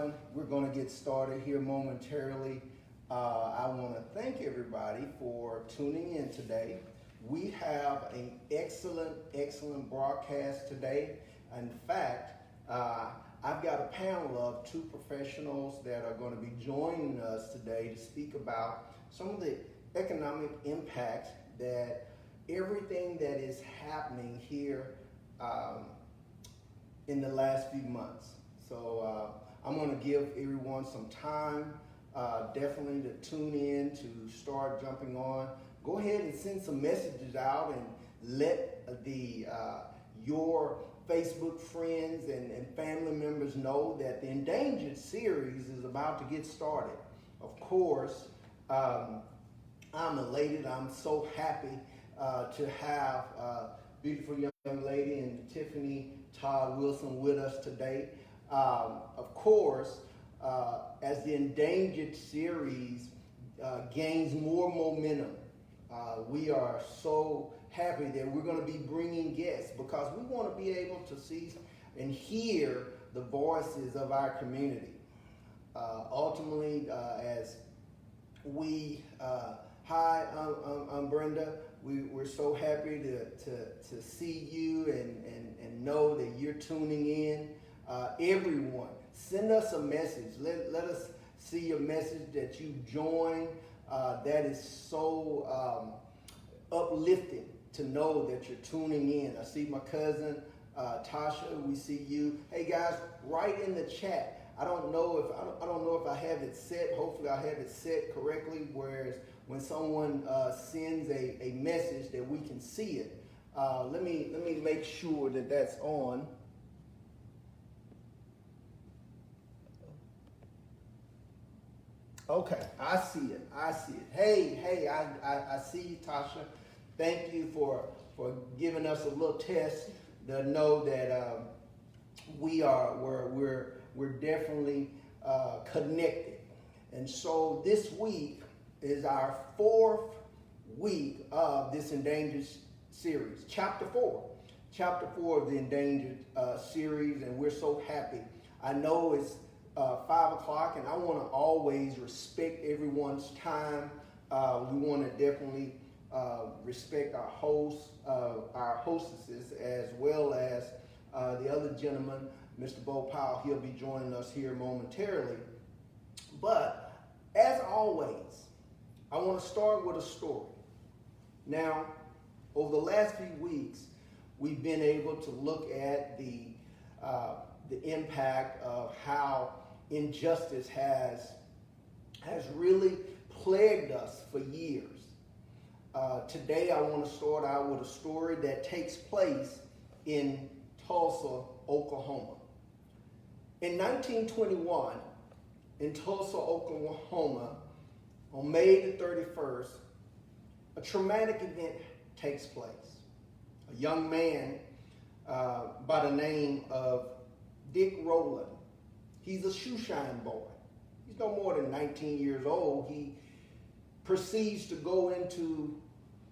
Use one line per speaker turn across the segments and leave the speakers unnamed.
everyone. We're going to get started here momentarily. I want to thank everybody for tuning in today. We have an excellent broadcast today. In fact, I've got a panel of two professionals that are going to be joining us today to speak about some of the economic impacts that everything that is happening here in the last few months. So I'm going to give everyone some time definitely to tune in, to start jumping on. Go ahead and send some messages out and let your Facebook friends and family members know that the Endangered series is about to get started. Of course, I'm elated. I'm so happy to have a beautiful young lady and Tiffany Todd Wilson with us today. Of course, as the Endangered series gains more momentum, we are so happy that we're going to be bringing guests because we want to be able to see and hear the voices of our community. Ultimately, as we, hi, I'm Brenda. We're so happy to see you and know that you're tuning in. Everyone, send us a message. Let us see your message that you joined. That is so uplifting to know that you're tuning in. I see my cousin Tasha. We see you. Hey guys, write in the chat. I don't know if I have it set. Hopefully I have it set correctly. Whereas when someone sends a message that we can see it. Let me make sure that that's on. Okay, I see it. Hey, I see you, Tasha. Thank you for giving us a little test to know that we're definitely connected. And so this week is our 4th week of this Endangered series, chapter 4 of the Endangered series, and we're so happy. I know it's 5 o'clock, and I want to always respect everyone's time. We want to definitely respect our hosts, our hostesses, as well as the other gentleman, Mr. Bo Powell. He'll be joining us here momentarily. But as always, I want to start with a story. Now, over the last few weeks, we've been able to look at the impact of how injustice has really plagued us for years. Today I want to start out with a story that takes place in Tulsa, Oklahoma. In 1921, in Tulsa, Oklahoma, on May the 31st, a traumatic event takes place. A young man by the name of Dick Rowland. He's a shoeshine boy. He's no more than 19 years old. He proceeds to go into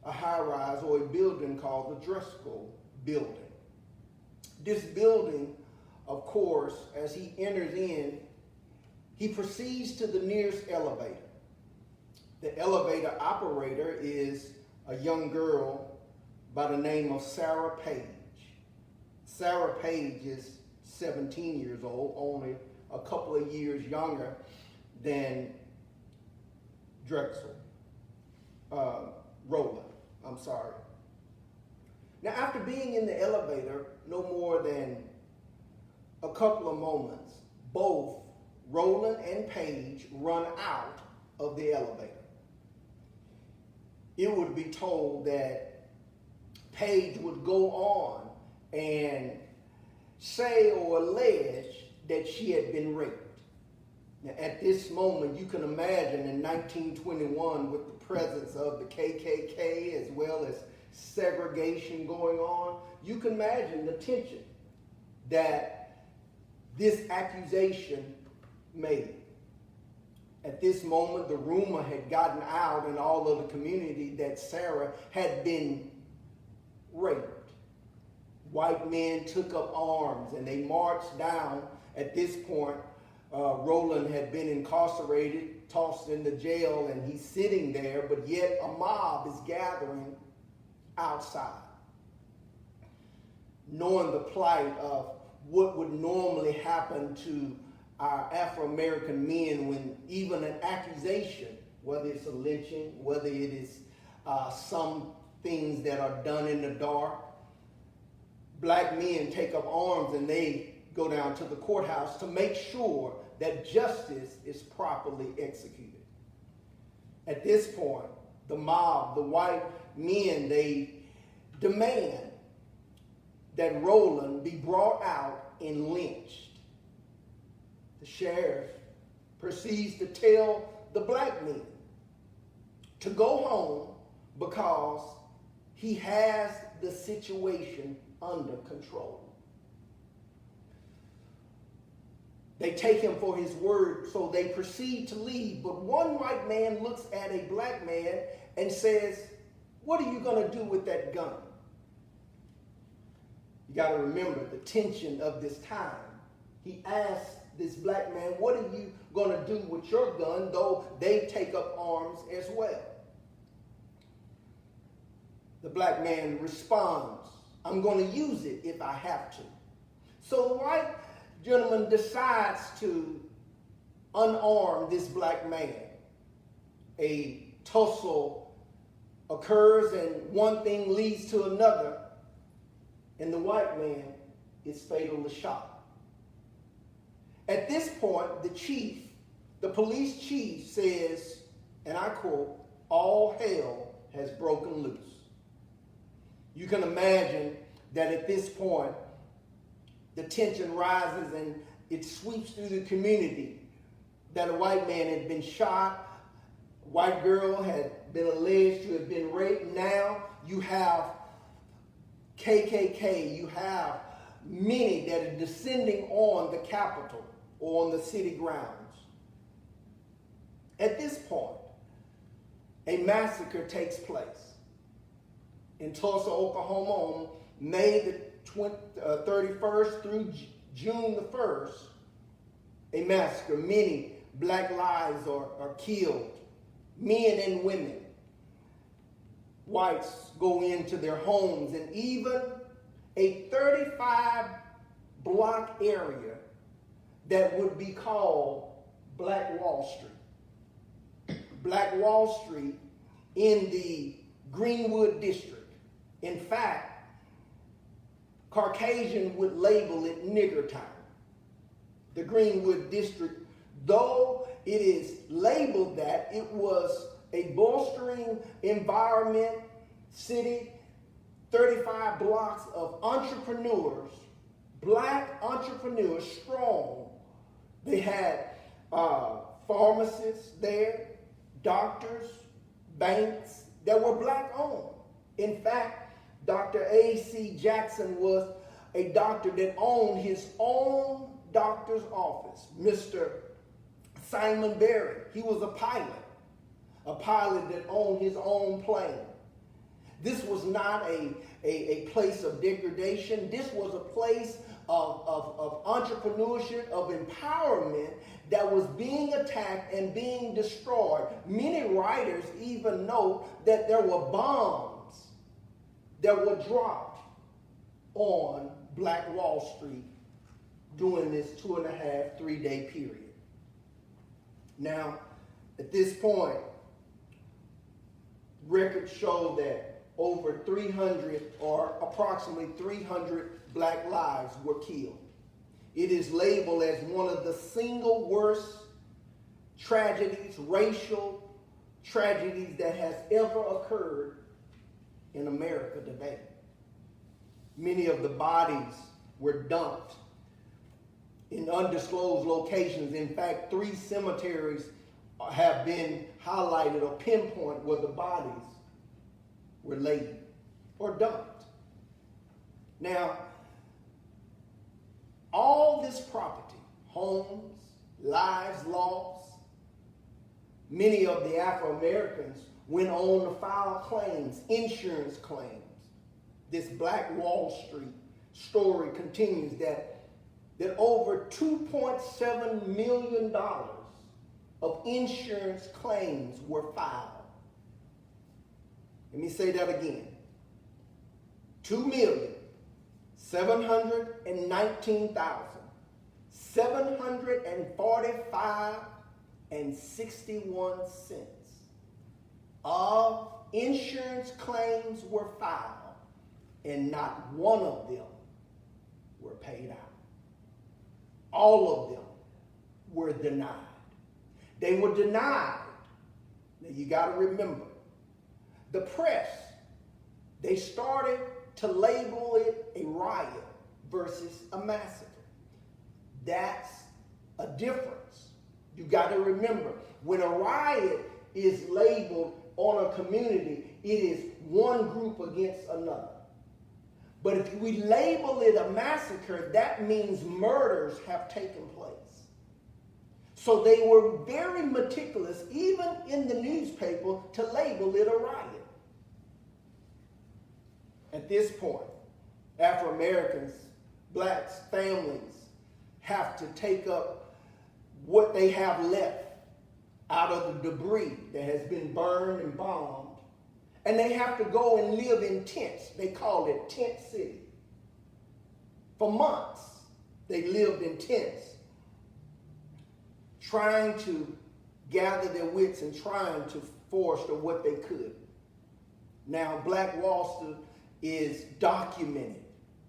a high-rise or a building called the Driscoll Building. This building, of course, as he enters in, he proceeds to the nearest elevator. The elevator operator is a young girl by the name of Sarah Page. Sarah Page is 17 years old, only a couple of years younger than Rowland. I'm sorry. Now, after being in the elevator no more than a couple of moments, both Rowland and Page run out of the elevator. It would be told that Page would go on and say or allege that she had been raped. Now, at this moment, you can imagine in 1921 with the presence of the KKK as well as segregation going on, you can imagine the tension that this accusation made. At this moment, the rumor had gotten out in all of the community that Sarah had been raped. White men took up arms and they marched down at this point Roland had been incarcerated, tossed into jail, and he's sitting there, but yet a mob is gathering outside. Knowing the plight of what would normally happen to our Afro-American men when even an accusation, whether it's a lynching, whether it is some things that are done in the dark, black men take up arms and they go down to the courthouse to make sure that justice is properly executed. At this point, the mob, the white men, they demand that Roland be brought out and lynched. The sheriff proceeds to tell the black men to go home because he has the situation under control. They take him for his word, so they proceed to leave. But one white man looks at a black man and says, "What are you going to do with that gun?" You got to remember the tension of this time. He asked this black man, "What are you going to do with your gun?" Though they take up arms as well. The black man responds, "I'm going to use it if I have to." So the white gentleman decides to unarm this black man. A tussle occurs and one thing leads to another, and the white man is fatally shot. At this point, the police chief says, and I quote, "All hell has broken loose." You can imagine that at this point, the tension rises and it sweeps through the community that a white man had been shot, a white girl had been alleged to have been raped. Now you have KKK, you have many that are descending on the Capitol or on the city grounds. At this point, a massacre takes place in Tulsa, Oklahoma on May the 31st through June the 1st, a massacre. Many black lives are killed, men and women. Whites go into their homes, and even a 35-block area that would be called Black Wall Street. Black Wall Street in the Greenwood district. In fact, Caucasian would label it nigger town. The Greenwood district, though it is labeled that, it was a bolstering environment, city, 35 blocks of entrepreneurs, black entrepreneurs, strong. They had pharmacists there, doctors, banks that were black owned. In fact, Dr. A.C. Jackson was a doctor that owned his own doctor's office. Mr. Simon Berry, he was a pilot that owned his own plane. This was not a place of degradation. This was a place of entrepreneurship, of empowerment that was being attacked and being destroyed. Many writers even note that there were bombs that were dropped on Black Wall Street during this 2.5, 3-day period. Now, at this point, records show that over 300 or approximately 300 black lives were killed. It is labeled as one of the single worst tragedies, racial tragedies that has ever occurred in America today. Many of the bodies were dumped in undisclosed locations. In fact, 3 cemeteries have been highlighted or pinpointed where the bodies were laid or dumped. Now, all this property, homes, lives lost, many of the Afro-Americans went on to file claims, insurance claims. This Black Wall Street story continues that that over $2.7 million of insurance claims were filed. Let me say that again. 2,719,745.61 of insurance claims were filed, and not one of them were paid out. All of them were denied. They were denied. Now you got to remember, the press, they started to label it a riot versus a massacre. That's a difference. You got to remember, when a riot is labeled on a community, it is one group against another. But if we label it a massacre, that means murders have taken place. So they were very meticulous, even in the newspaper, to label it a riot. At this point, Afro-Americans, blacks, families have to take up what they have left out of the debris that has been burned and bombed, and they have to go and live in tents. They call it Tent City. For months, they lived in tents, trying to gather their wits and trying to foster what they could. Now, Black Wall Street is documented.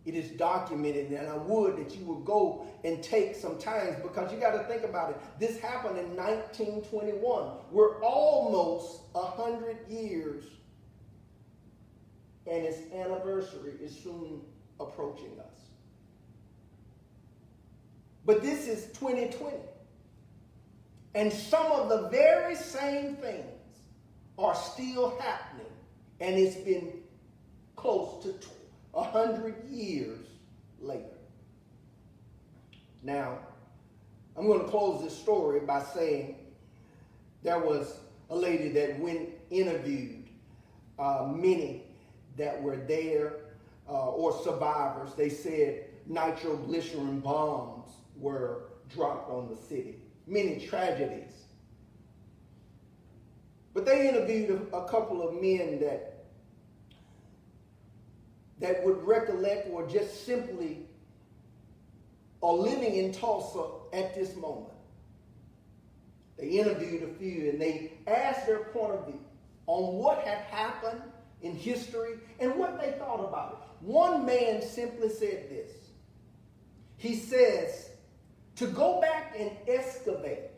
It is documented, and I would that you would go and take some time, because you got to think about it. This happened in 1921. We're almost 100 years, and its anniversary is soon approaching us. But this is 2020. And some of the very same things are still happening, and it's been close to 100 years later. Now, I'm going to close this story by saying there was a lady that went interviewed many that were there or survivors. They said nitroglycerin bombs were dropped on the city. Many tragedies. But they interviewed a couple of men that would recollect or just simply are living in Tulsa at this moment. They interviewed a few and they asked their point of view on what had happened in history and what they thought about it. One man simply said this. He says, to go back and excavate,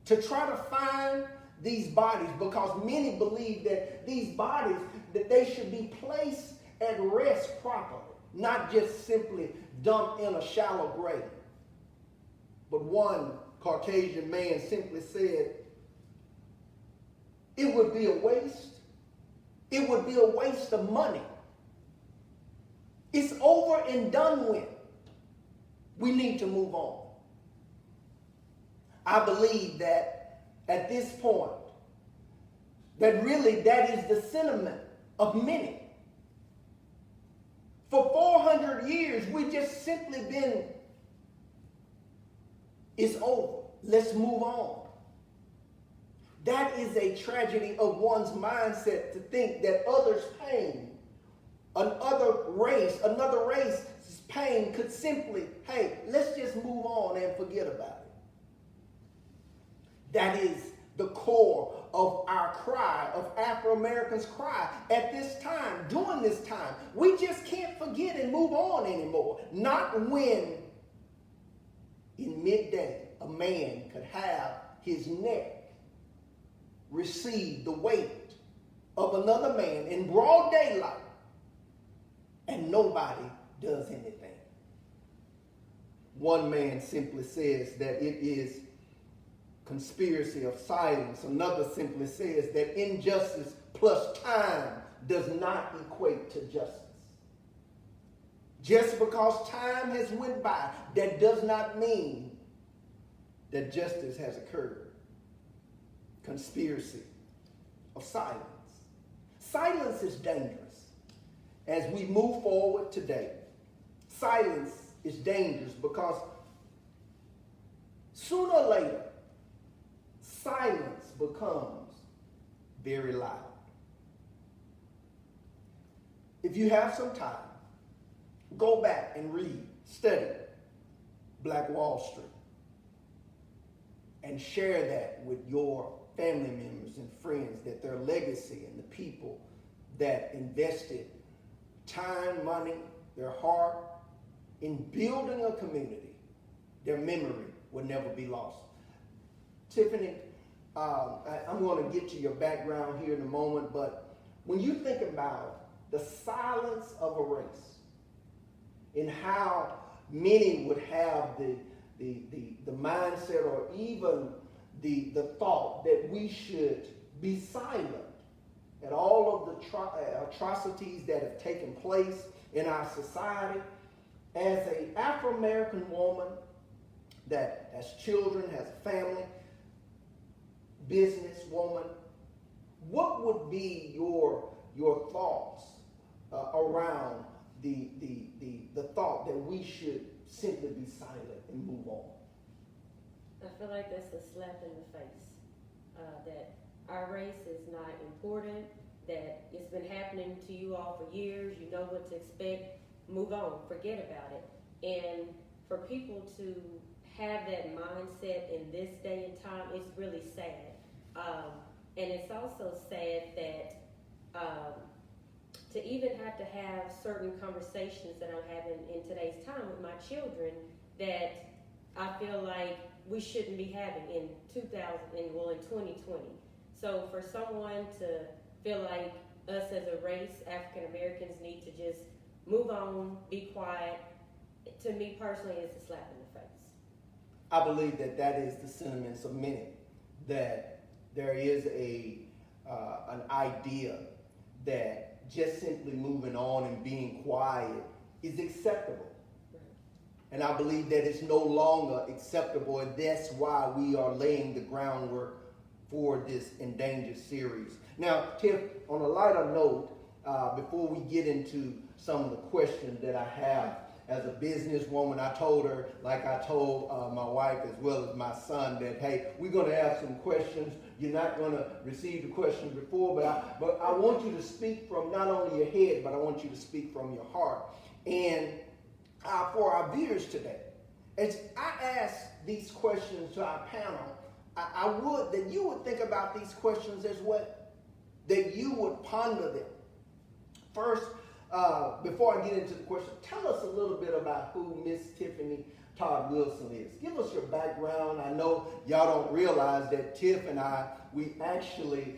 to try to find these bodies, because many believe that these bodies, that they should be placed at rest properly, not just simply dumped in a shallow grave. But one Caucasian man simply said, it would be a waste. It would be a waste of money. It's over and done with. We need to move on. I believe that at this point, that really that is the sentiment of many. For 400 years, we just simply been, it's over. Let's move on. That is a tragedy of one's mindset, to think that others' pain, another race's pain could simply, hey, let's just move on and forget about it. That is the core of our cry, of Afro-Americans' cry at this time, during this time. We just can't forget and move on anymore. Not when in midday a man could have his neck receive the weight of another man in broad daylight and nobody does anything. One man simply says that it is conspiracy of silence. Another simply says that injustice plus time does not equate to justice. Just because time has went by, that does not mean that justice has occurred. Conspiracy of silence. Silence is dangerous. As we move forward today, silence is dangerous because sooner or later, silence becomes very loud. If you have some time, go back and read, study Black Wall Street, and share that with your family members and friends, that their legacy and the people that invested time, money, their heart in building a community, their memory will never be lost. Tiffany, I'm going to get to your background here in a moment, but when you think about the silence of a race and how many would have the mindset or even the thought that we should be silent at all of the atrocities that have taken place in our society, as an Afro-American woman that has children, has a family, business woman, what would be your thoughts around the thought that we should simply be silent and move on?
I feel like that's a slap in the face. That our race is not important, that it's been happening to you all for years, you know what to expect, move on, forget about it. And for people to have that mindset in this day and time, it's really sad. And it's also sad that to even have to have certain conversations that I'm having in today's time with my children that I feel like we shouldn't be having in 2020. So for someone to feel like us as a race, African Americans, need to just move on, be quiet, to me personally, it's a slap in the face.
I believe that is the sentiments of many, that there is an idea that just simply moving on and being quiet is acceptable. And I believe that it's no longer acceptable, and that's why we are laying the groundwork for this Endangered series. Now, Tiff, on a lighter note, before we get into some of the questions that I have as a businesswoman, I told her, like I told my wife as well as my son, that, hey, we're going to have some questions. You're not going to receive the questions before, but I want you to speak from not only your head, but I want you to speak from your heart. And for our viewers today, as I ask these questions to our panel, I would that you would think about these questions as well, that you would ponder them. First, before I get into the question, tell us a little bit about who Miss Tiffany Todd Wilson is. Give us your background. I know y'all don't realize that Tiff and I, we actually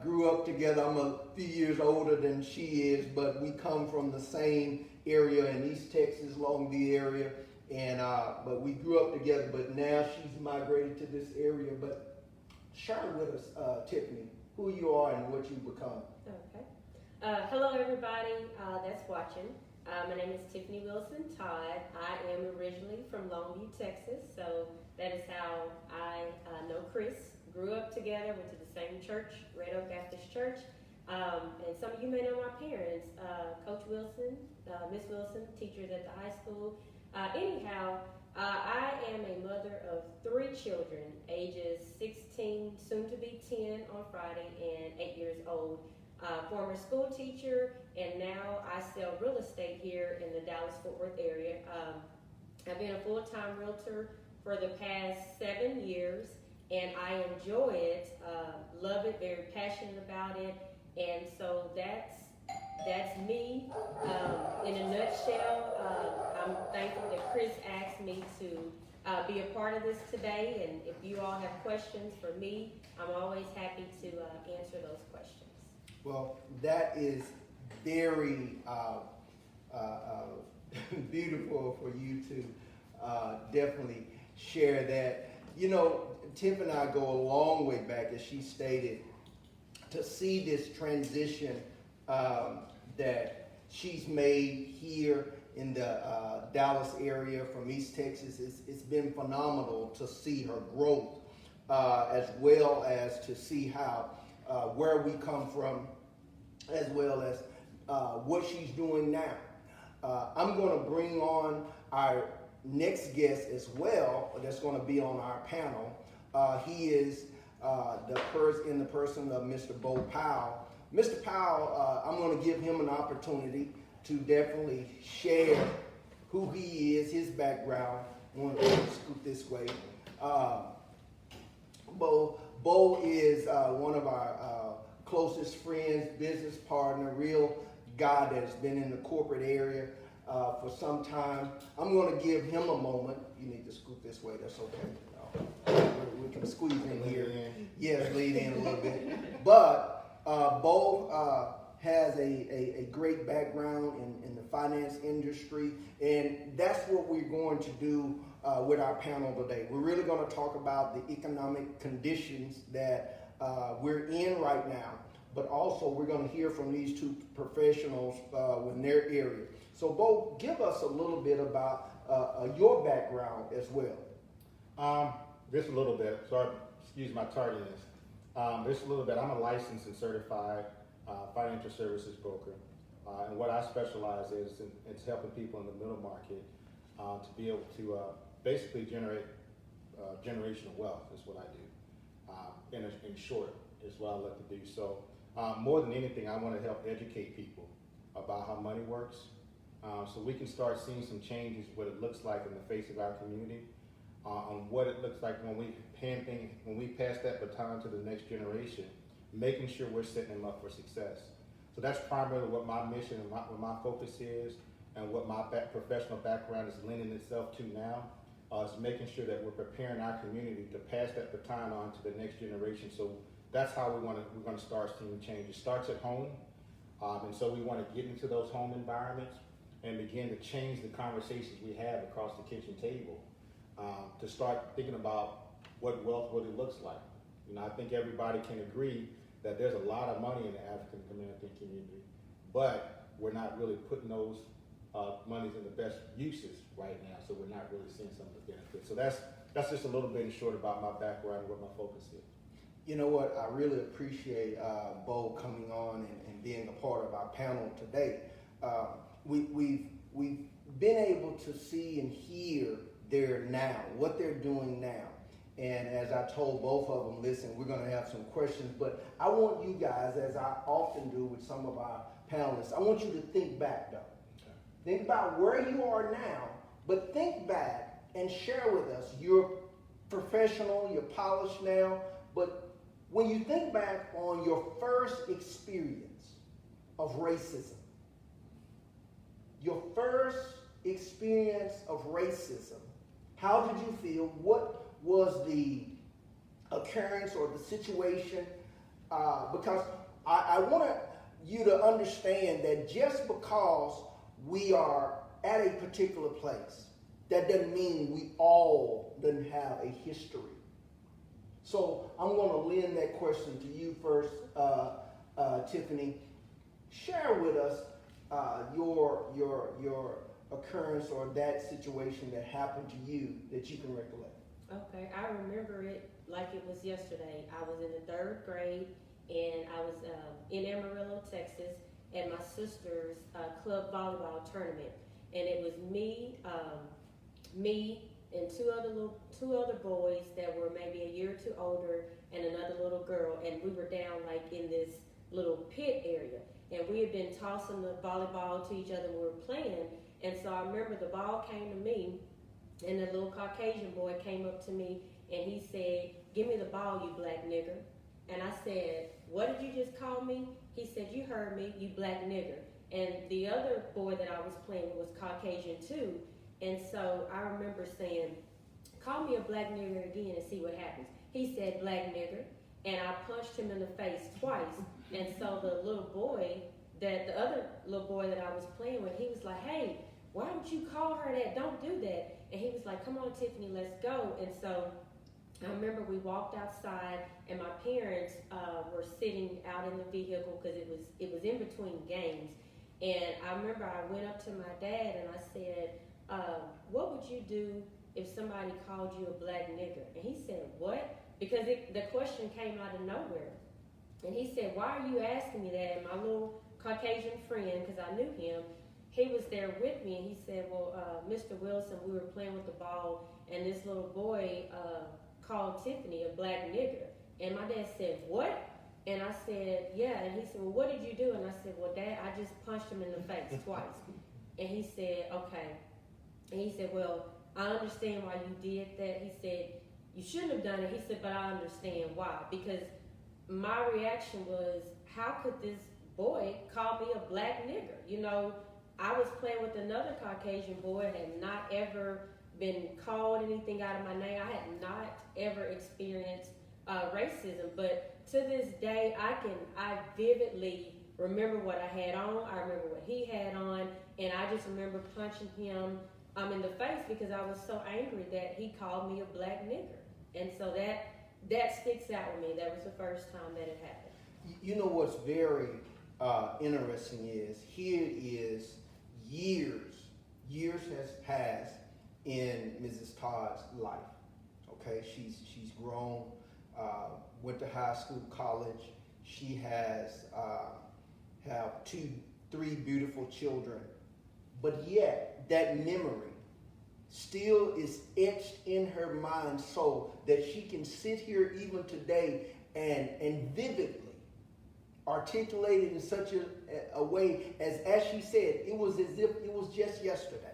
grew up together. I'm a few years older than she is, but we come from the same area in East Texas, Long Beach area, and but we grew up together. But now she's migrated to this area. But share with us, Tiffany, who you are and what you've become.
Okay. Hello, everybody that's watching. My name is Tiffany Wilson Todd. I am originally from Longview, Texas, so that is how I know Chris. Grew up together, went to the same church, Red Oak Baptist Church. And some of you may know my parents, Coach Wilson, Miss Wilson, teachers at the high school. Anyhow, I am a mother of 3 children, ages 16, soon to be 10 on Friday, and 8 years old. Former school teacher, and now I sell real estate here in the Dallas-Fort Worth area. I've been a full-time realtor for the past 7 years, and I enjoy it, love it, very passionate about it. And so that's me in a nutshell. I'm thankful that Chris asked me to be a part of this today, and if you all have questions for me, I'm always happy to answer those questions.
Well, that is very beautiful for you to definitely share that. You know, Tiff and I go a long way back, as she stated, to see this transition that she's made here in the Dallas area from East Texas. It's been phenomenal to see her growth, as well as to see how where we come from, as well as what she's doing now. I'm going to bring on our next guest as well. That's going to be on our panel. He is in the person of Mr. Bo Powell. Mr. Powell, I'm going to give him an opportunity to definitely share who he is, his background. I'm going to scoot this way. Bo is one of our closest friends, business partner, real guy that's been in the corporate area for some time. I'm going to give him a moment. You need to scoot this way. That's okay. We can squeeze in here. Yes, lead in a little bit. But Bo has a great background in the finance industry, and that's what we're going to do with our panel today. We're really going to talk about the economic conditions that we're in right now, but also we're going to hear from these two professionals in their area. So, Bo, give us a little bit about your background as well.
Just a little bit. Sorry, excuse my tardiness. Just a little bit. I'm a licensed and certified financial services broker, and what I specialize is it's helping people in the middle market to be able to basically generate generational wealth. Is what I do. In short, is what I like to do. So more than anything, I want to help educate people about how money works, so we can start seeing some changes, what it looks like in the face of our community, on what it looks like when we pass that baton to the next generation, making sure we're setting them up for success. So that's primarily what my mission and what my focus is, and what my professional background is lending itself to now, is making sure that we're preparing our community to pass that baton on to the next generation. So that's how we're going to start seeing change. It starts at home, and so we want to get into those home environments and begin to change the conversations we have across the kitchen table, to start thinking about what wealth really looks like. I think everybody can agree that there's a lot of money in the African American community, but we're not really putting those monies in the best uses right now, so we're not really seeing some of the benefits. So that's just a little bit in short about my background and what my focus is.
You know what? I really appreciate Bo coming on and being a part of our panel today. We've been able to see and hear what they're doing now. And as I told both of them, listen, we're going to have some questions, but I want you guys, as I often do with some of our panelists, I want you to think back, though. Okay. Think about where you are now, but think back and share with us. You're professional, you're polished now, but when you think back on your first experience of racism, how did you feel? What was the occurrence or the situation? Because I want you to understand that just because we are at a particular place, that doesn't mean we all didn't have a history. So I'm going to lend that question to you first, Tiffany. Share with us your occurrence or that situation that happened to you that you can recollect.
Okay, I remember it like it was yesterday. I was in the 3rd grade, and I was in Amarillo, Texas, at my sister's club volleyball tournament, and it was me and two other boys that were maybe a year or two older, and another little girl, and we were down like in this little pit area, and we had been tossing the volleyball to each other when we were playing. And so I remember the ball came to me, and the little Caucasian boy came up to me, and he said, "Give me the ball, you black nigger." And I said, "What did you just call me?" He said, "You heard me, you black nigger." And the other boy that I was playing with was Caucasian too. And so I remember saying, "Call me a black nigger again and see what happens." He said, "Black nigger." And I punched him in the face twice. And so the other little boy that I was playing with, he was like, "Hey, why don't you call her that? Don't do that." And he was like, "Come on, Tiffany, let's go." And so I remember we walked outside, and my parents were sitting out in the vehicle because it was in between games. And I remember I went up to my dad and I said, "What would you do if somebody called you a black nigger?" And he said, "What?" Because the question came out of nowhere. And he said, "Why are you asking me that?" And my little Caucasian friend, because I knew him, he was there with me, and he said, well, Mr. Wilson, we were playing with the ball, and this little boy called Tiffany a black nigger. And my dad said, what? And I said, yeah. And he said, well, what did you do? And I said, well, Dad, I just punched him in the face twice. And he said, okay. And he said, well, I understand why you did that. He said, you shouldn't have done it. He said, but I understand why. Because my reaction was, how could this boy call me a black nigger? You know, I was playing with another Caucasian boy, had not ever been called anything out of my name. I had not ever experienced racism, but to this day, I vividly remember what I had on. I remember what he had on, and I just remember punching him in the face because I was so angry that he called me a black nigger, and so that sticks out with me. That was the first time that it happened.
You know what's very interesting is here is years has passed in Mrs. Todd's life. Okay, she's grown, went to high school, college. She has have 3 beautiful children, but yet that memory still is etched in her mind so that she can sit here even today and vividly articulate it in such a way as she said, it was as if it was just yesterday.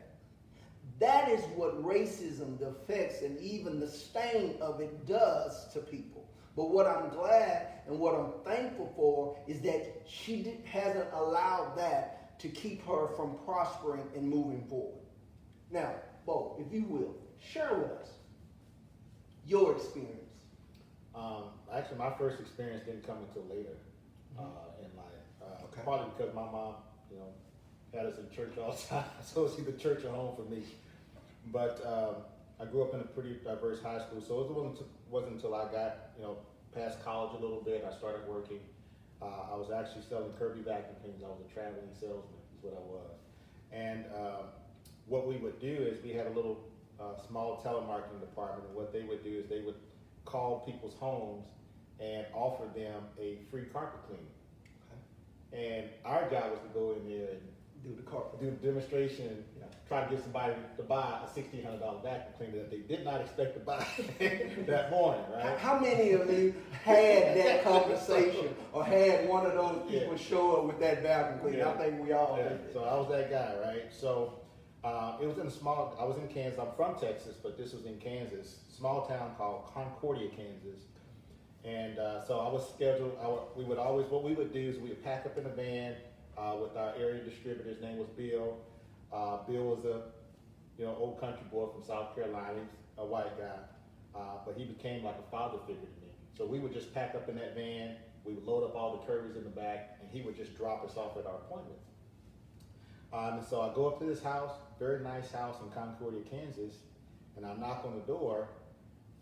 That is what racism, the effects, and even the stain of it does to people. But what I'm glad and what I'm thankful for is that she hasn't allowed that to keep her from prospering and moving forward. Now, Bo, if you will, share with us your experience.
Actually, my first experience didn't come until later in life.
Okay.
Partly because my mom, had us in church all the time, so it's either church or home for me. But I grew up in a pretty diverse high school, so it wasn't until I got, past college a little bit, I started working. I was actually selling Kirby vacuum cleaners. I was a traveling salesman, is what I was. And what we would do is we had a little small telemarketing department, and what they would do is they would call people's homes and offer them a free carpet cleaning. Okay. And our job was to go in there and do the demonstration, and try to get somebody to buy a $1,600 vacuum cleaner that they did not expect to buy that morning, right?
How many of you had that conversation or had one of those people show up with that vacuum cleaner? Yeah. I think we all did.
So I was that guy, right? So it was I was in Kansas. I'm from Texas, but this was in Kansas, small town called Concordia, Kansas. And so I was scheduled, what we would do is we would pack up in a van with our area distributor. His name was Bill. Bill was a old country boy from South Carolina. He's a white guy, but he became like a father figure to me. So we would just pack up in that van. We would load up all the Kirby's in the back, and he would just drop us off at our appointments. And so I go up to this house, very nice house in Concordia, Kansas, and I knock on the door,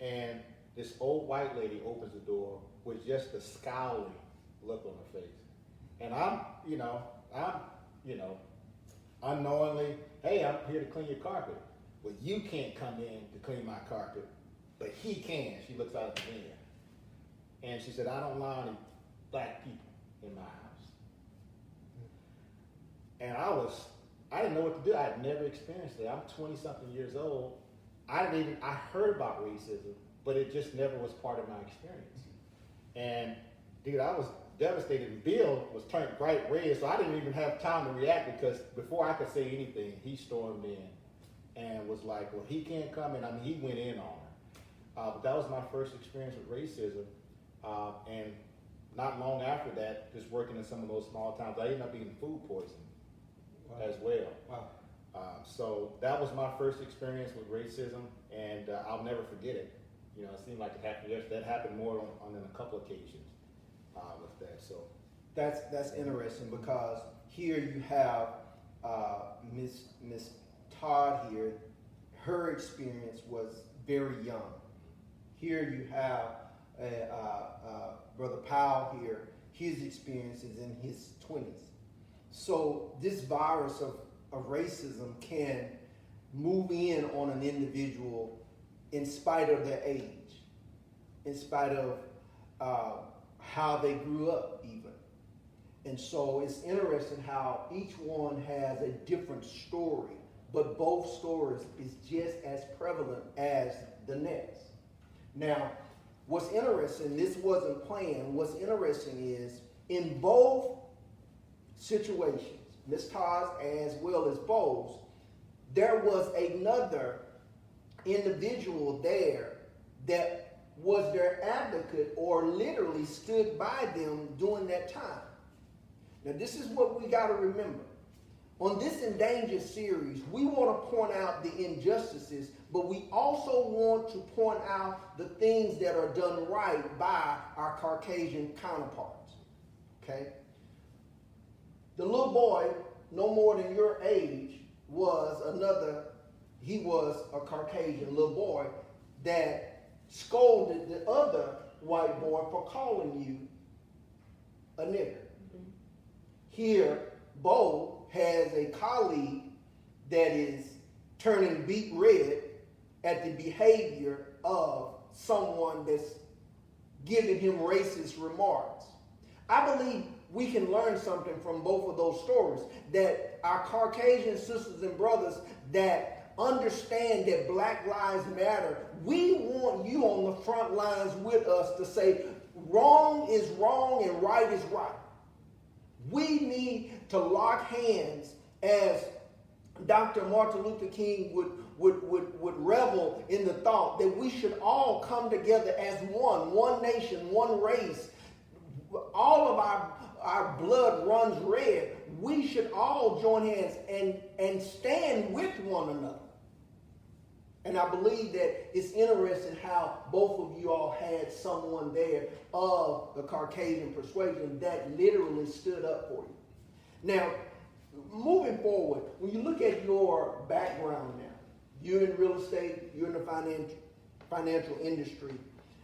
and this old white lady opens the door with just a scowling look on her face. And I'm unknowingly, hey, I'm here to clean your carpet. Well, you can't come in to clean my carpet, but he can. She looks out at the window. And she said, I don't allow any black people in my house. And I didn't know what to do. I had never experienced it. I'm 20-something years old. I heard about racism, but it just never was part of my experience. And dude, I was devastated, and Bill was turned bright red, so I didn't even have time to react, because before I could say anything, he stormed in and was like, well, he can't come in. I mean, he went in on her. But that was my first experience with racism. And not long after that, just working in some of those small towns, I ended up eating food poisoning as well. Wow. So that was my first experience with racism, and I'll never forget it. It seemed like it happened yesterday. That happened more on a couple occasions. With that, so
that's interesting, because here you have Miss Todd here. Her experience was very young. Here you have Brother Powell here. His experience is in his 20s. So this virus of racism can move in on an individual in spite of their age, in spite of how they grew up even. And so it's interesting how each one has a different story, but both stories is just as prevalent as the next. Now, what's interesting, this wasn't planned, what's interesting is in both situations, Ms. Todd's as well as Bo's, there was another individual there that was their advocate or literally stood by them during that time. Now, this is what we got to remember. On this Endangered series, we want to point out the injustices, but we also want to point out the things that are done right by our Caucasian counterparts. Okay? The little boy, no more than your age, was a Caucasian little boy that scolded the other white boy for calling you a nigger. Mm-hmm. Here, Bo has a colleague that is turning beet red at the behavior of someone that's giving him racist remarks. I believe we can learn something from both of those stories, that our Caucasian sisters and brothers that understand that Black Lives Matter, we want you on the front lines with us to say wrong is wrong and right is right. We need to lock hands, as Dr. Martin Luther King would revel in the thought that we should all come together as one nation, one race. All of our blood runs red. We should all join hands and stand with one another. And I believe that it's interesting how both of you all had someone there of the Caucasian persuasion that literally stood up for you. Now, moving forward, when you look at your background now, you're in real estate, you're in the financial industry,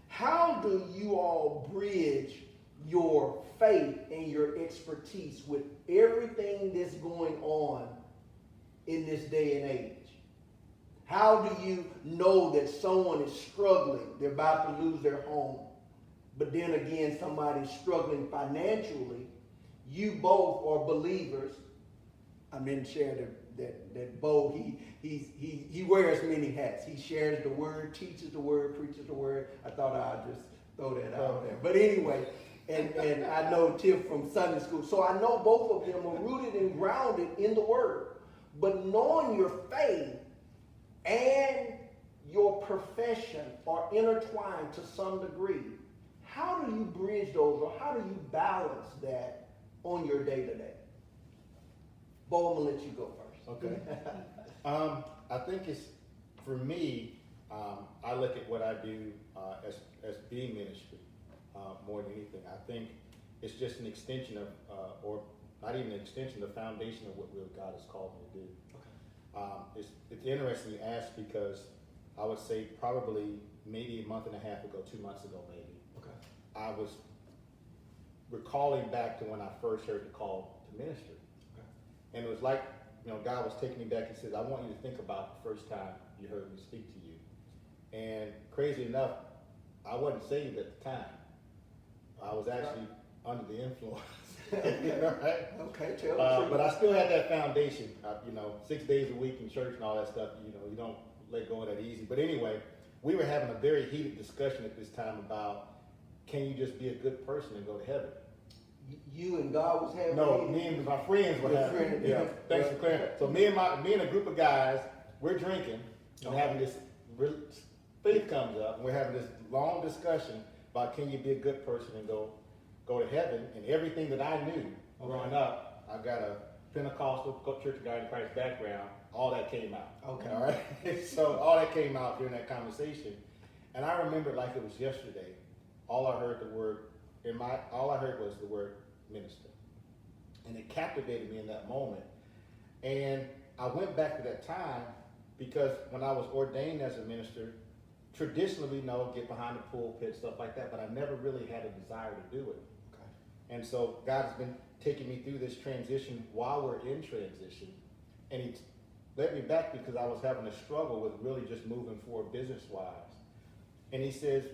how do you all bridge your faith and your expertise with everything that's going on in this day and age? How do you know that someone is struggling, they're about to lose their home, but then again somebody's struggling financially? You both are believers. I meant to share that Bo, he wears many hats. He shares the word, teaches the word, preaches the word. I thought I'd just throw that out there. But anyway, and I know Tiff from Sunday school. So I know both of them are rooted and grounded in the word. But knowing your faith and your profession are intertwined to some degree, how do you bridge those, or how do you balance that on your day-to-day? Bo, I'm going to let you go first.
Okay. I think it's, for me, I look at what I do as being ministry more than anything. I think it's just an extension of, or not even an extension, the foundation of what really God has called me to do. Okay. It's interesting you ask, because I would say probably maybe a month and a half ago, 2 months ago maybe, okay, I was recalling back to when I first heard the call to ministry. Okay. And it was like, God was taking me back and said, I want you to think about the first time you heard me speak to you. And crazy enough, I wasn't saved at the time. I was actually under the influence. Right?
Okay, tell the truth.
But I still had that foundation. 6 days a week in church and all that stuff. You don't let go of that easy. But anyway, we were having a very heated discussion at this time about, can you just be a good person and go to heaven?
You and God was having.
No, me and my friends were having. Yeah, thanks for clearing. So me and a group of guys, we're drinking and having this. Faith comes up, and we're having this long discussion about, can you be a good person and go to heaven? And everything that I knew growing up, I got a Pentecostal Church of God in Christ background. All that came out. Okay. All right. So all that came out during that conversation, and I remember like it was yesterday. All I heard was the word minister, and it captivated me in that moment. And I went back to that time, because when I was ordained as a minister, traditionally, get behind the pulpit, stuff like that, but I never really had a desire to do it. Okay. And so God has been taking me through this transition while we're in transition, and He led me back because I was having a struggle with really just moving forward business-wise. And He says,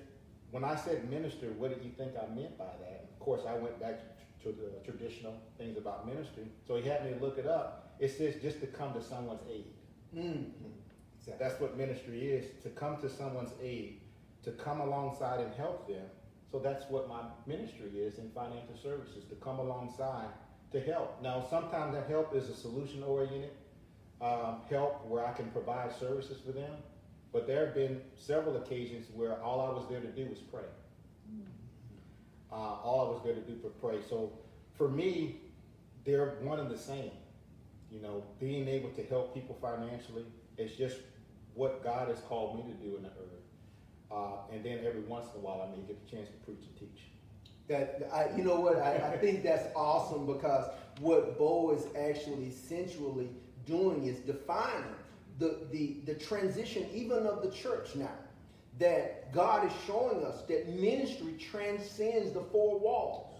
when I said minister, what did you think I meant by that? Of course, I went back to traditional things about ministry. So he had me look it up. It says just to come to someone's aid.
Exactly.
That's what ministry is, to come to someone's aid, to come alongside and help them. So that's what my ministry is in financial services, to come alongside to help. Now, sometimes that help is a solution-oriented help where I can provide services for them. But there have been several occasions where all I was there to do was pray. All I was there to do was pray. So for me, they're one and the same. You know, being able to help people financially is just what God has called me to do in the earth. And then every once in a while, I may get the chance to preach and teach.
You know what? I think that's awesome, because what Bo is actually essentially doing is defining the transition even of the church now. That God is showing us that ministry transcends the four walls.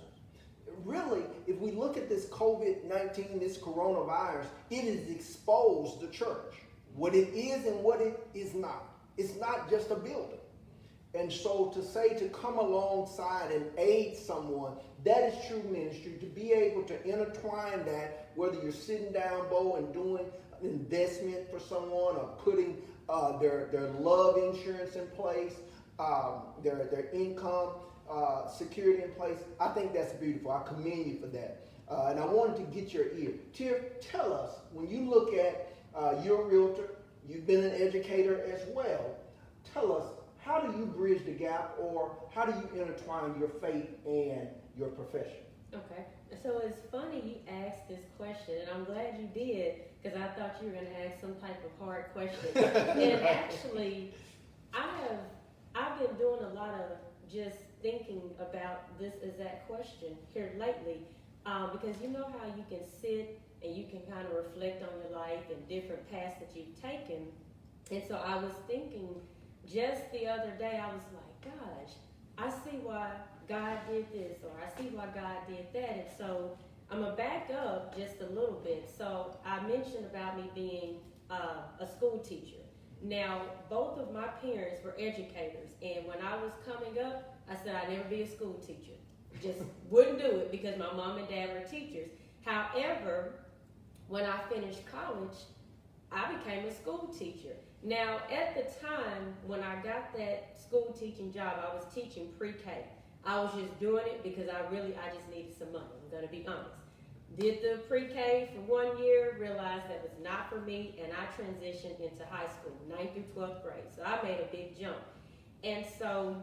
Really, if we look at this COVID-19, this coronavirus, it has exposed the church. What it is and what it is not. It's not just a building. And so to say, to come alongside and aid someone, that is true ministry. To be able to intertwine that, whether you're sitting down, Bo, and doing an investment for someone, or putting their love insurance in place, their income security in place, I think that's beautiful. I commend you for that. And I wanted to get your ear. Tell us, when you look at, you're a realtor, you've been an educator as well, tell us, how do you bridge the gap, or how do you intertwine your faith and your profession?
Okay, so it's funny you asked this question, and I'm glad you did, because I thought you were going to ask some type of hard question. And actually, I've been doing a lot of just thinking about this exact question here lately, because you know how you can sit and you can kind of reflect on your life and different paths that you've taken. And so I was thinking, just the other day, I was like, gosh, I see why God did this, or I see why God did that. And so I'm going to back up just a little bit. So I mentioned about me being a school teacher. Now, both of my parents were educators. And when I was coming up, I said I'd never be a school teacher. Just wouldn't do it, because my mom and dad were teachers. However, when I finished college, I became a school teacher. Now, at the time when I got that school teaching job, I was teaching pre-K. I was just doing it because I just needed some money. I'm going to be honest. Did the pre-K for 1 year, realized that was not for me, and I transitioned into high school, 9th through 12th grade. So I made a big jump. And so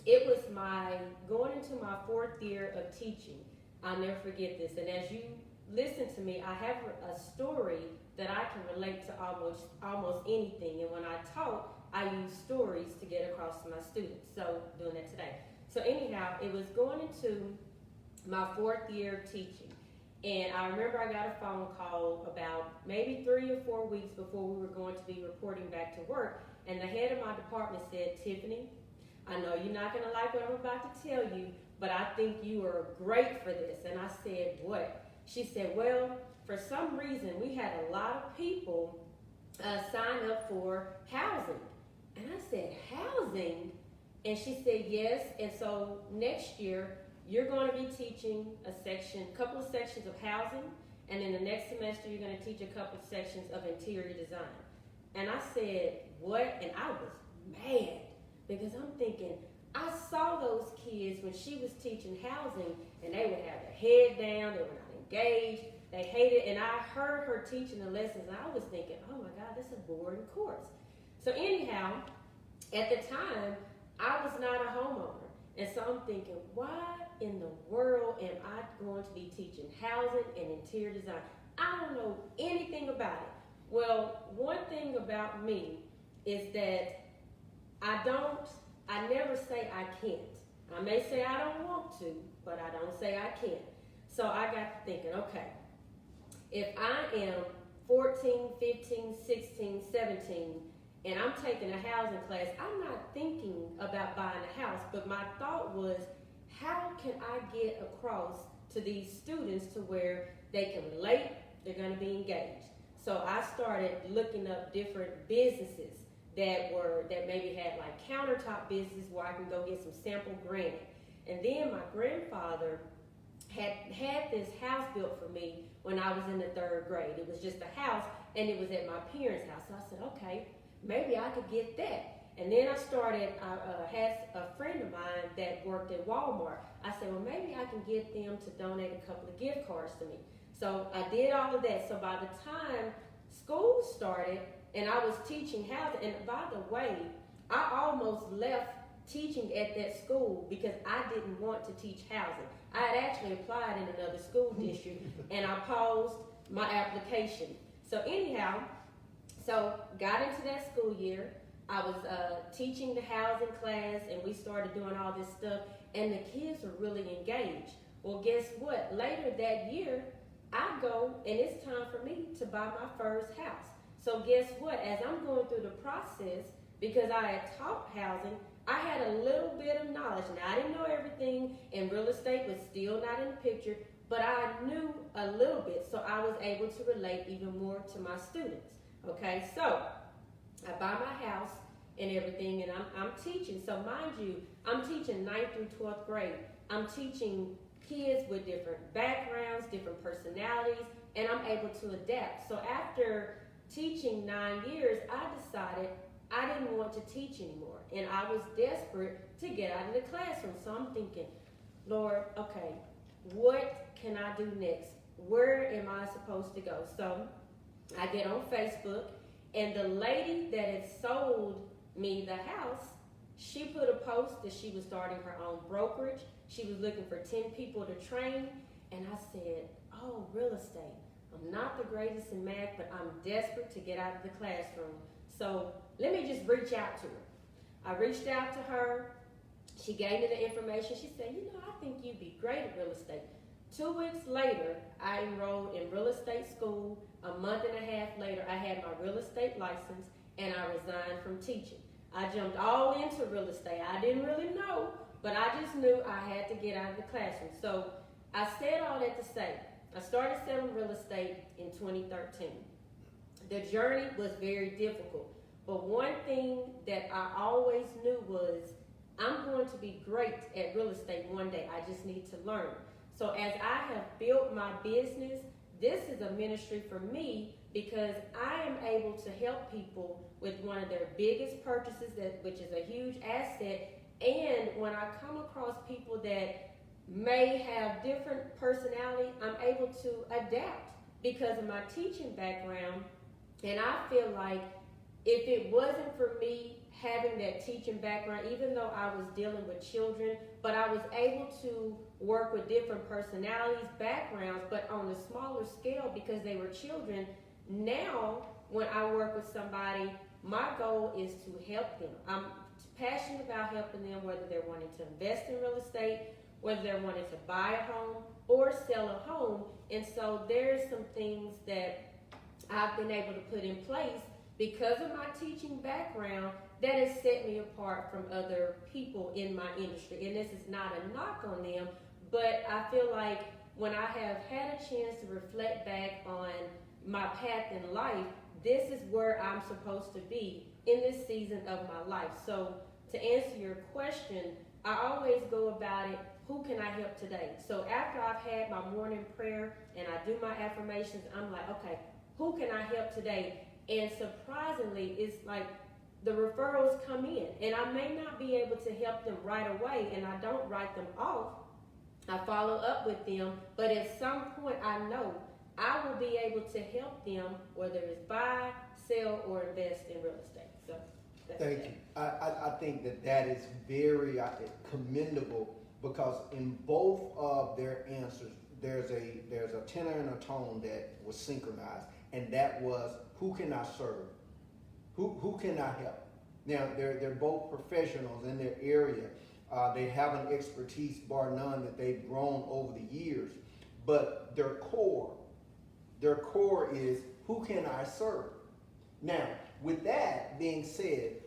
it was going into my 4th year of teaching. I'll never forget this. And as you listen to me, I have a story that I can relate to almost anything. And when I taught, I use stories to get across to my students. So doing that today. So anyhow, it was going into my 4th year of teaching. And I remember I got a phone call about maybe 3 or 4 weeks before we were going to be reporting back to work. And the head of my department said, Tiffany, I know you're not going to like what I'm about to tell you, but I think you are great for this. And I said, what? She said, well, for some reason, we had a lot of people sign up for housing. And I said, housing? And she said, yes. And so next year, you're going to be teaching a couple of sections of housing. And then the next semester, you're going to teach a couple of sections of interior design. And I said, what? And I was mad, because I'm thinking, I saw those kids when she was teaching housing, and they would have their head down, they were not engaged, they hated, and I heard her teaching the lessons, and I was thinking, oh my God, this is a boring course. So anyhow, at the time, I was not a homeowner, and so I'm thinking, why in the world am I going to be teaching housing and interior design? I don't know anything about it. Well, one thing about me is that I never say I can't. I may say I don't want to, but I don't say I can't. So I got to thinking, okay, if I am 14, 15, 16, 17, and I'm taking a housing class, I'm not thinking about buying a house, but my thought was, how can I get across to these students to where they can relate, they're going to be engaged? So I started looking up different businesses that maybe had like countertop businesses where I can go get some sample granite. And then my grandfather had this house built for me when I was in the 3rd grade. It was just a house, and it was at my parents' house. So I said, okay, maybe I could get that. And then I had a friend of mine that worked at Walmart. I said, well, maybe I can get them to donate a couple of gift cards to me. So I did all of that. So by the time school started and I was teaching housing, and by the way, I almost left teaching at that school because I didn't want to teach housing. I had actually applied in another school district and I paused my application. So anyhow, got into that school year. I was teaching the housing class, and we started doing all this stuff, and the kids were really engaged. Well, guess what? Later that year, I go, and it's time for me to buy my first house. So guess what? As I'm going through the process, because I had taught housing, I had a little bit of knowledge. Now, I didn't know everything, and real estate was still not in the picture, but I knew a little bit, so I was able to relate even more to my students. Okay, so I buy my house and everything, and I'm teaching. So mind you, I'm teaching 9th through 12th grade. I'm teaching kids with different backgrounds, different personalities, and I'm able to adapt. So after teaching 9 years, I decided I didn't want to teach anymore, and I was desperate to get out of the classroom. So I'm thinking, Lord, okay, what can I do next? Where am I supposed to go? So I get on Facebook, and the lady that had sold me the house, she put a post that she was starting her own brokerage. She was looking for 10 people to train, and I said, oh, real estate. I'm not the greatest in math, but I'm desperate to get out of the classroom. So let me just reach out to her. I reached out to her. She gave me the information. She said, I think you'd be great at real estate. 2 weeks later, I enrolled in real estate school. A month and a half later, I had my real estate license, and I resigned from teaching. I jumped all into real estate. I didn't really know, but I just knew I had to get out of the classroom. So I said all that to say, I started selling real estate in 2013. The journey was very difficult, but one thing that I always knew was I'm going to be great at real estate one day. I just need to learn. So as I have built my business, this is a ministry for me because I am able to help people with one of their biggest purchases, which is a huge asset. And when I come across people that may have different personality, I'm able to adapt because of my teaching background. And I feel like if it wasn't for me having that teaching background, even though I was dealing with children, but I was able to work with different personalities, backgrounds, but on a smaller scale because they were children. Now, when I work with somebody, my goal is to help them. I'm passionate about helping them, whether they're wanting to invest in real estate, whether they're wanting to buy a home or sell a home. And so there's some things that I've been able to put in place because of my teaching background that has set me apart from other people in my industry. And this is not a knock on them, but I feel like when I have had a chance to reflect back on my path in life, this is where I'm supposed to be in this season of my life. So to answer your question, I always go about it, who can I help today? So after I've had my morning prayer and I do my affirmations, I'm like, okay, who can I help today? And surprisingly, it's like the referrals come in, and I may not be able to help them right away, and I don't write them off. I follow up with them, but at some point I know I will be able to help them, whether it's buy, sell, or invest in real estate. So that's
Thank you. I think that is very commendable because in both of their answers, there's a tenor and a tone that was synchronized, and that was, who can I serve? Who can I help? Now, they're both professionals in their area. They have an expertise, bar none, that they've grown over the years. But their core is, who can I serve? Now, with that being said,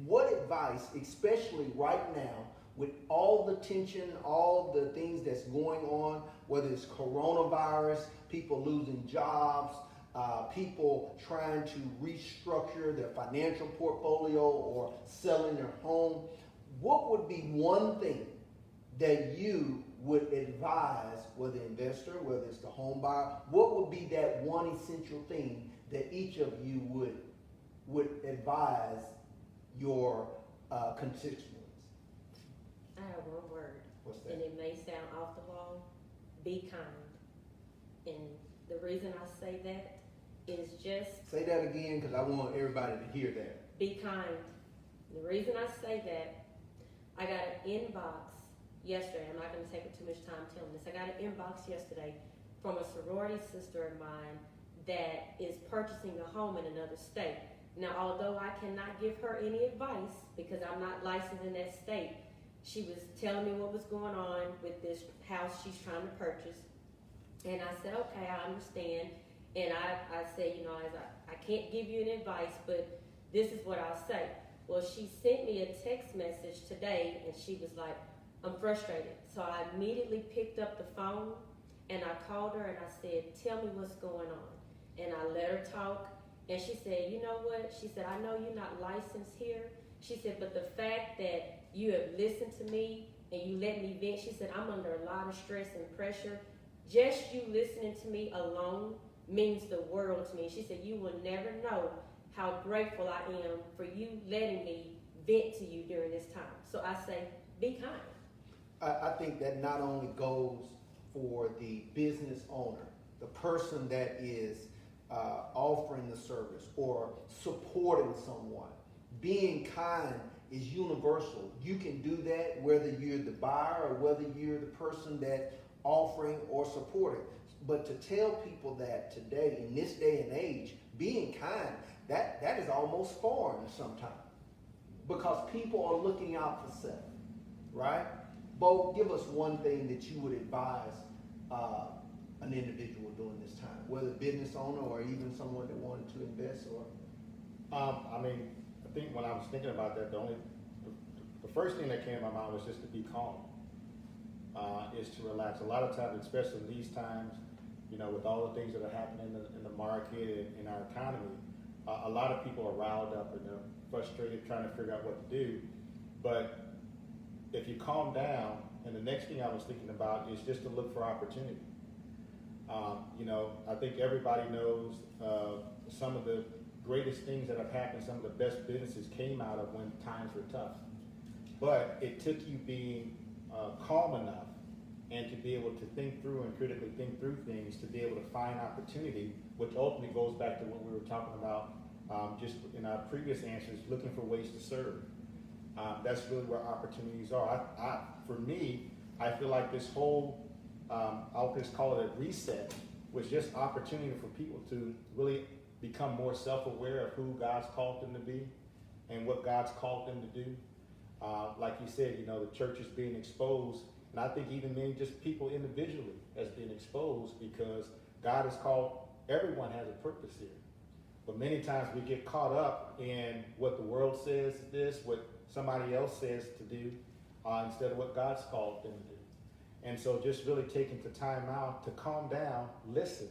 what advice, especially right now, with all the tension, all the things that's going on, whether it's coronavirus, people losing jobs, people trying to restructure their financial portfolio or selling their home, what would be one thing that you would advise, whether investor, whether it's the home buyer, what would be that one essential thing that each of you would advise your constituents?
I have one word,
What's that?
and it may sound off the wall. Be kind. And the reason I say that is just
Say that again, because I want everybody to hear that.
be kind. The reason I say that, I got an inbox yesterday. I'm not going to take up too much time telling this. I got an inbox yesterday from a sorority sister of mine that is purchasing a home in another state. Now, although I cannot give her any advice because I'm not licensed in that state, she was telling me what was going on with this house she's trying to purchase. And I said, okay, I understand. And I said, you know, I can't give you any advice, but this is what I'll say. Well, she sent me a text message today, and she was like, I'm frustrated. So I immediately picked up the phone, and I called her, and I said, tell me what's going on. And I let her talk, and she said, you know what? She said, I know you're not licensed here. She said, but the fact that you have listened to me and you let me vent, she said, I'm under a lot of stress and pressure. Just you listening to me alone means the world to me. She said, you will never know how grateful I am for you letting me vent to you during this time. So I say, be kind.
I think that not only goes for the business owner, the person that is offering the service or supporting someone. Being kind is universal. You can do that whether you're the buyer or whether you're the person that offering or supporting. But to tell people that today, in this day and age, being kind, that is almost foreign sometimes. Because people are looking out for self, right? Bo, give us one thing that you would advise an individual during this time, whether business owner or even someone that wanted to invest or.
I mean, I think when I was thinking about that, the first thing that came to my mind was just to be calm, is to relax. A lot of times, especially in these times, you know, with all the things that are happening in the market and in our economy, a lot of people are riled up and they're frustrated trying to figure out what to do. But if you calm down, and the next thing I was thinking about is just to look for opportunity. You know, I think everybody knows some of the greatest things that have happened, some of the best businesses came out of when times were tough. But it took you being calm enough and to be able to think through and critically think through things to be able to find opportunity, which ultimately goes back to what we were talking about just in our previous answers, looking for ways to serve. That's really where opportunities are. For me, I feel like this whole, I'll just call it a reset, was just opportunity for people to really become more self-aware of who God's called them to be and what God's called them to do. Like you said, you know, the church is being exposed, and I think even maybe just people individually has been exposed because God has called, everyone has a purpose here. But many times we get caught up in what the world says to this, what somebody else says to do, instead of what God's called them to do. And so just really taking the time out to calm down, listen,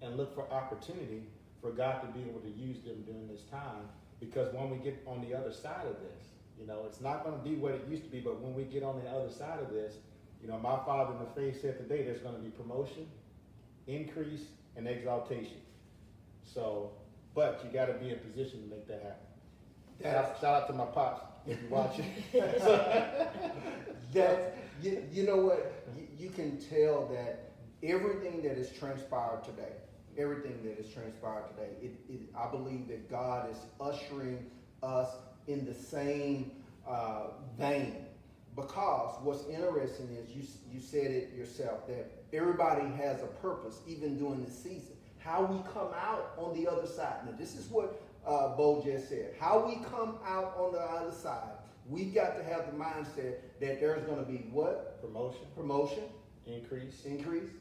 and look for opportunity for God to be able to use them during this time. Because when we get on the other side of this, you know, it's not going to be what it used to be, but when we get on the other side of this, you know, my father in the faith said today there's going to be promotion, increase, and exaltation. So, but you got to be in position to make that happen. Shout out to my pops if you're watching.
You know what? You can tell that everything that has transpired today, I believe that God is ushering us in the same vein. Because what's interesting is you said it yourself, that everybody has a purpose, even during this season. How we come out on the other side. Now, this is what Bo just said. How we come out on the other side, we've got to have the mindset that there's going to be what? Promotion. Increase.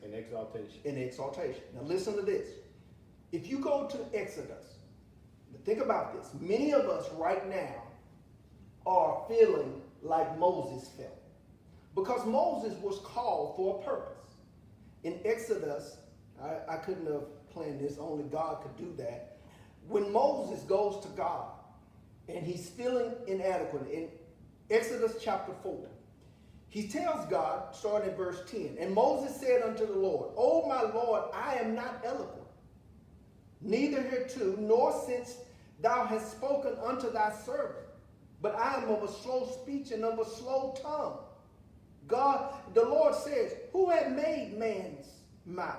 And exaltation. Now, listen to this. If you go to Exodus, think about this. Many of us right now are feeling like Moses felt. Because Moses was called for a purpose. In Exodus, I couldn't have planned this, only God could do that. When Moses goes to God and he's feeling inadequate, in Exodus chapter 4, He tells God, starting at verse 10, and Moses said unto the Lord, O my Lord, I am not eloquent, neither hereto, nor since thou hast spoken unto thy servant, but I am of a slow speech and of a slow tongue. God, the Lord says, who hath made man's mouth?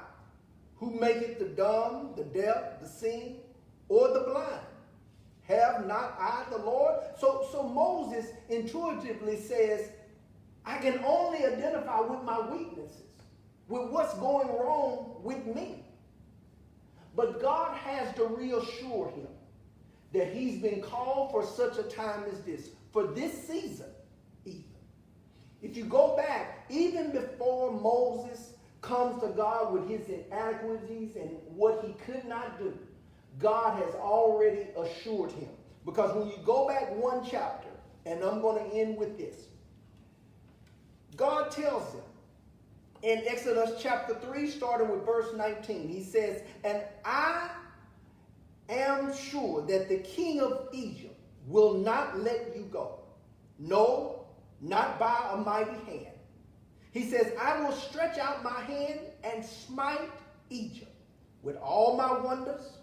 Who maketh the dumb, the deaf, the seeing, or the blind? Have not I the Lord? So Moses intuitively says, I can only identify with my weaknesses, with what's going wrong with me. But God has to reassure him that he's been called for such a time as this, for this season even. If you go back, even before Moses comes to God with his inadequacies and what he could not do, God has already assured him. Because when you go back one chapter, and I'm going to end with this, God tells him in Exodus chapter 3, starting with verse 19, he says, and I am sure that the king of Egypt will not let you go. No, not by a mighty hand. He says, I will stretch out my hand and smite Egypt with all my wonders,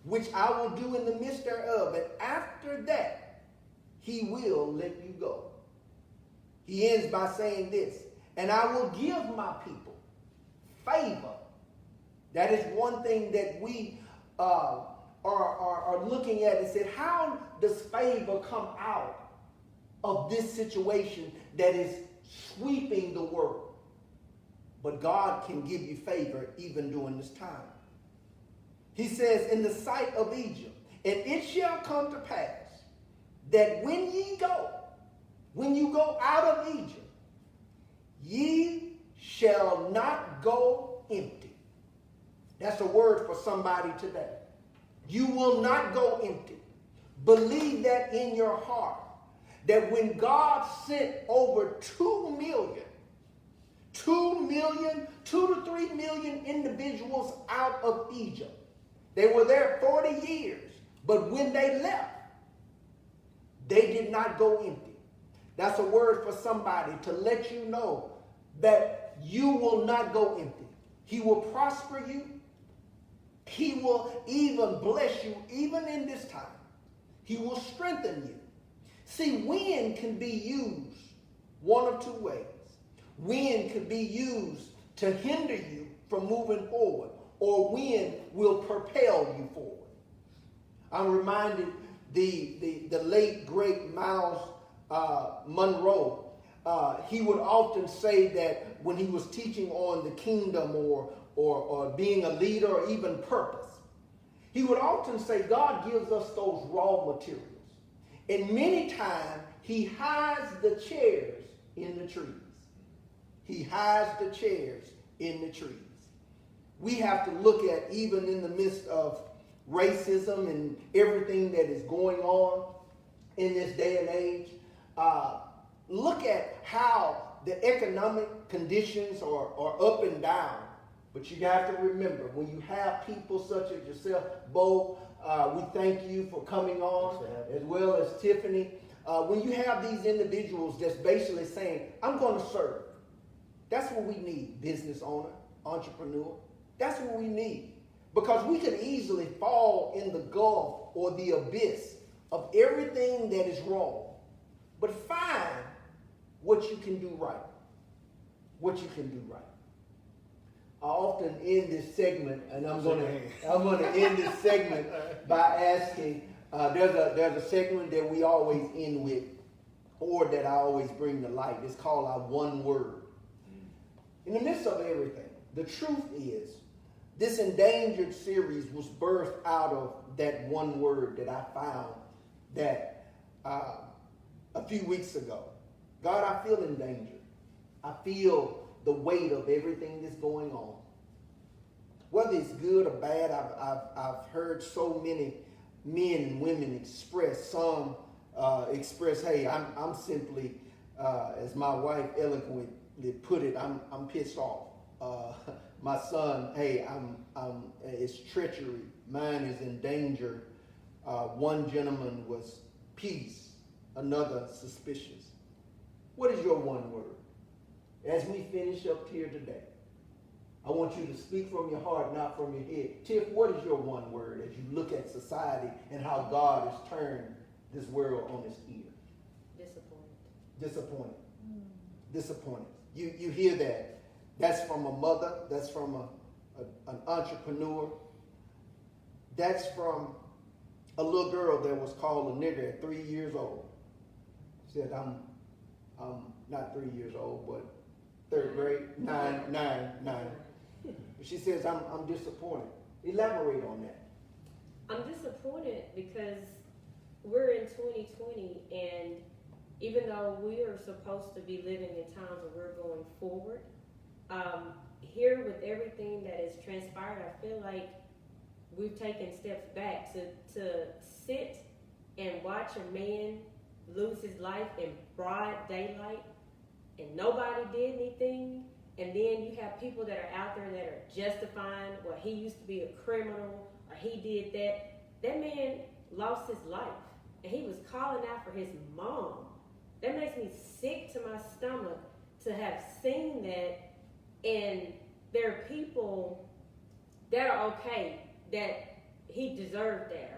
which I will do in the midst thereof. And after that, he will let you go. He ends by saying this, and I will give my people favor. That is one thing that we are looking at and said, how does favor come out of this situation that is sweeping the world? But God can give you favor even during this time. He says, in the sight of Egypt, and it shall come to pass that when you go out of Egypt, ye shall not go empty. That's a word for somebody today. You will not go empty. Believe that in your heart, that when God sent over 2 to 3 million individuals out of Egypt, they were there 40 years, but when they left, they did not go empty. That's a word for somebody to let you know that you will not go empty. He will prosper you. He will even bless you, even in this time. He will strengthen you. See, wind can be used one of two ways. Wind can be used to hinder you from moving forward, or wind will propel you forward. I'm reminded the late, great Miles Monroe. He would often say that when he was teaching on the kingdom or being a leader or even purpose, he would often say God gives us those raw materials. And many times he hides the chairs in the trees. He hides the chairs in the trees. We have to look at, even in the midst of racism and everything that is going on in this day and age, look at how the economic conditions are up and down. But you have to remember, when you have people such as yourself, Bo, we thank you for coming on, as well as Tiffany. When you have these individuals that's basically saying, I'm going to serve. That's what we need, business owner, entrepreneur. That's what we need. Because we could easily fall in the gulf or the abyss of everything that is wrong. But find what you can do right. What you can do right. I often end this segment, and I'm going to end this segment by asking, there's a segment that we always end with, or that I always bring to light. It's called our one word. In the midst of everything, the truth is, this Endangered series was birthed out of that one word that I found that a few weeks ago. God, I feel endangered. I feel the weight of everything that's going on. Whether it's good or bad, I've heard so many men and women express. Some express, hey, I'm simply, as my wife eloquently put it, I'm pissed off. My son, hey, it's treachery. Mine is endangered. One gentleman was peace, another suspicious. What is your one word? As we finish up here today, I want you to speak from your heart, not from your head. Tiff, what is your one word as you look at society and how God has turned this world on its ear?
Disappointed.
Disappointed. Disappointed. You hear that. That's from a mother. That's from an entrepreneur. That's from a little girl that was called a nigger at 3 years old. She said, I'm not 3 years old, but third grade, nine. She says, I'm disappointed. Elaborate on that.
I'm disappointed because we're in 2020, and even though we are supposed to be living in times where we're going forward, here with everything that has transpired, I feel like we've taken steps back to sit and watch a man lose his life in broad daylight and nobody did anything. And then you have people that are out there that are justifying, well, he used to be a criminal or he did that. That man lost his life and he was calling out for his mom. That makes me sick to my stomach to have seen that. And there are people that are okay that he deserved that.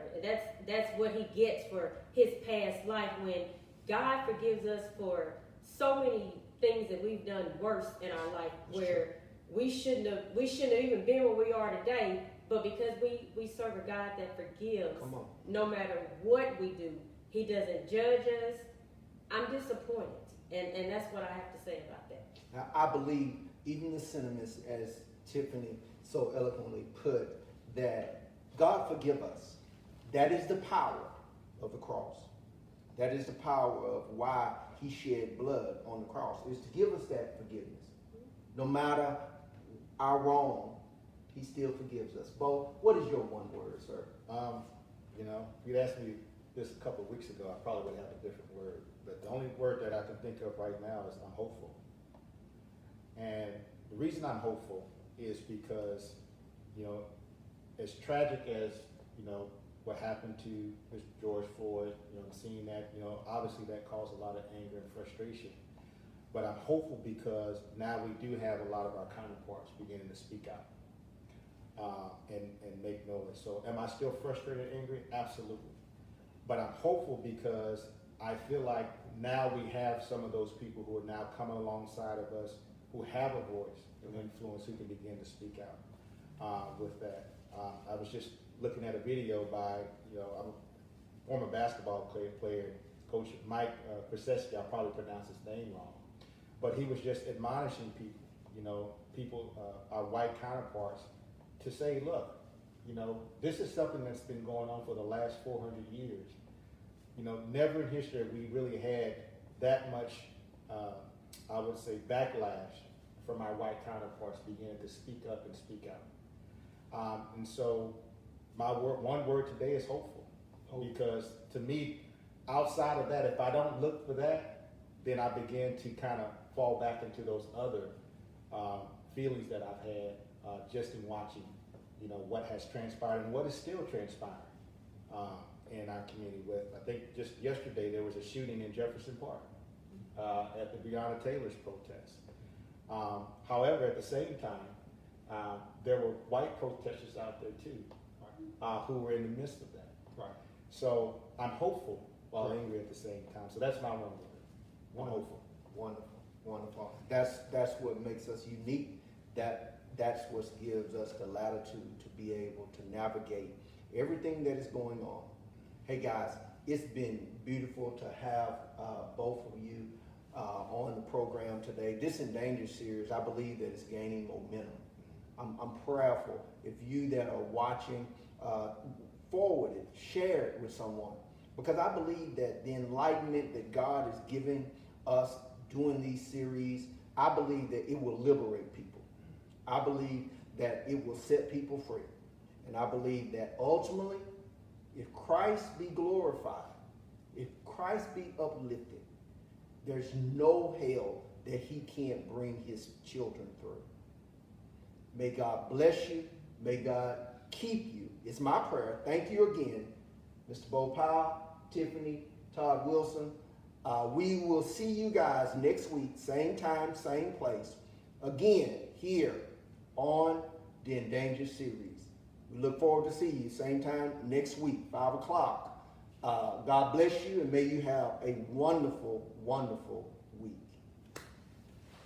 That's what he gets for his past life, when God forgives us for so many things that we've done worse in our life, where we shouldn't have even been where we are today. But because we serve a God that forgives, no matter what we do, he doesn't judge us. I'm disappointed, and that's what I have to say about that.
Now, I believe even the sentiments, as Tiffany so eloquently put, that God forgive us. That is the power of the cross. That is the power of why he shed blood on the cross, is to give us that forgiveness. No matter our wrong, he still forgives us. Bo, what is your one word, sir?
If you'd asked me this a couple of weeks ago, I probably would have a different word. But the only word that I can think of right now is I'm hopeful. And the reason I'm hopeful is because, as tragic as, what happened to Mr. George Floyd, seeing that, obviously that caused a lot of anger and frustration. But I'm hopeful because now we do have a lot of our counterparts beginning to speak out and make noise. So am I still frustrated and angry? Absolutely. But I'm hopeful because I feel like now we have some of those people who are now coming alongside of us, who have a voice and influence, who can begin to speak out with that. I was just looking at a video by, I'm a former basketball player, Coach Mike Krzyzewski. I probably pronounced his name wrong, but he was just admonishing people, our white counterparts, to say, look, this is something that's been going on for the last 400 years. Never in history have we really had that much, I would say, backlash from our white counterparts beginning to speak up and speak out. And so my one word today is hopeful. Because to me, outside of that, if I don't look for that, then I begin to kind of fall back into those other feelings that I've had just in watching, what has transpired and what is still transpiring in our community. I think just yesterday there was a shooting in Jefferson Park at the Breonna Taylor's protest. However, at the same time, there were white protesters out there too, who were in the midst of that.
Right.
So I'm hopeful while angry at the same time. So that's my one word. I'm hopeful.
Wonderful. That's what makes us unique. That's what gives us the latitude to be able to navigate everything that is going on. Hey guys, it's been beautiful to have both of you on the program today. This Endangered series, I believe that it's gaining momentum. I'm prayerful. If you that are watching, forward it, share it with someone. Because I believe that the enlightenment that God is giving us doing these series, I believe that it will liberate people. I believe that it will set people free. And I believe that ultimately, if Christ be glorified, if Christ be uplifted, there's no hell that he can't bring his children through. May God bless you. May God keep you. It's my prayer. Thank you again, Mr. Bo Powell, Tiffany, Todd Wilson. We will see you guys next week, same time, same place. Again, here on the Endangered series. We look forward to see you same time next week, 5 o'clock. God bless you and may you have a wonderful, wonderful week.